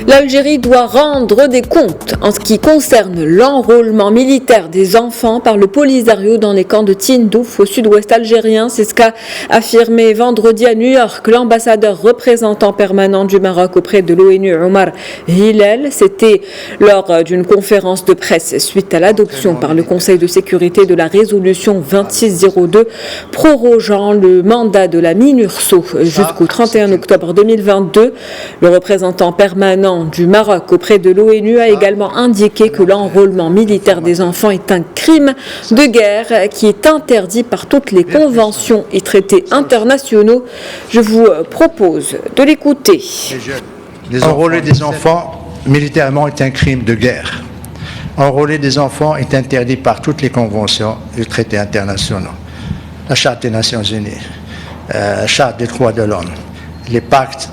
L'Algérie doit rendre des comptes en ce qui concerne l'enrôlement militaire des enfants par le Polisario dans les camps de Tindouf au sud-ouest algérien. C'est ce qu'a affirmé vendredi à New York l'ambassadeur représentant permanent du Maroc auprès de l'ONU, Omar Hillel. C'était lors d'une conférence de presse suite à l'adoption par le Conseil de sécurité de la résolution 2602 prorogeant le mandat de la MINURSO jusqu'au 31 octobre 2022. Le représentant permanent du Maroc auprès de l'ONU a également indiqué que l'enrôlement militaire des enfants est un crime de guerre qui est interdit par toutes les conventions et traités internationaux. Je vous propose de l'écouter. Enrôler des enfants militairement est un crime de guerre. Enrôler des enfants est interdit par toutes les conventions et traités internationaux. La Charte des Nations Unies, la Charte des droits de l'homme, les pactes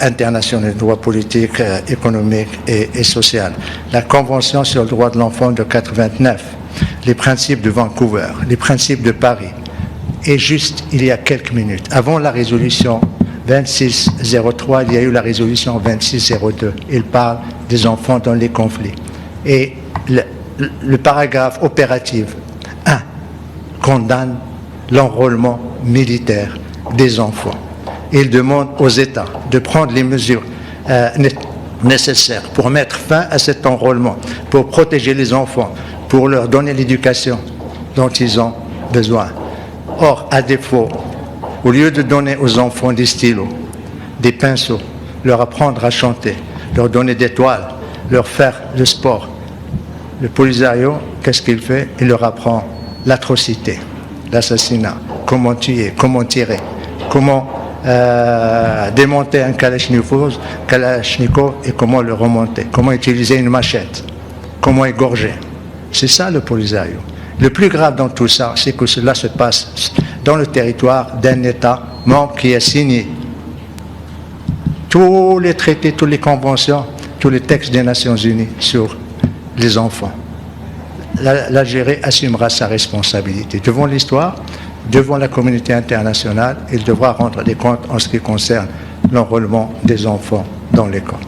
internationaux de droits politiques, économiques et sociaux, la Convention sur le droit de l'enfant de 89, les principes de Vancouver, les principes de Paris. Et juste il y a quelques minutes, avant la résolution 2603, il y a eu la résolution 2602. Il parle des enfants dans les conflits. Et le paragraphe opératif 1 condamne l'enrôlement militaire des enfants. Il demande aux États de prendre les mesures nécessaires pour mettre fin à cet enrôlement, pour protéger les enfants, pour leur donner l'éducation dont ils ont besoin. Or, à défaut, au lieu de donner aux enfants des stylos, des pinceaux, leur apprendre à chanter, leur donner des toiles, leur faire le sport, le Polisario, qu'est-ce qu'il fait? Il leur apprend l'atrocité, l'assassinat, comment tuer, comment tirer, comment démonter un Kalachnikov et comment le remonter, comment utiliser une machette, comment égorger. C'est ça le Polisario. Le plus grave dans tout ça, c'est que cela se passe dans le territoire d'un État membre qui a signé tous les traités, toutes les conventions, tous les textes des Nations Unies sur les enfants. L'Algérie assumera sa responsabilité devant l'histoire, devant la communauté internationale. Il devra rendre des comptes en ce qui concerne l'enrôlement des enfants dans les camps.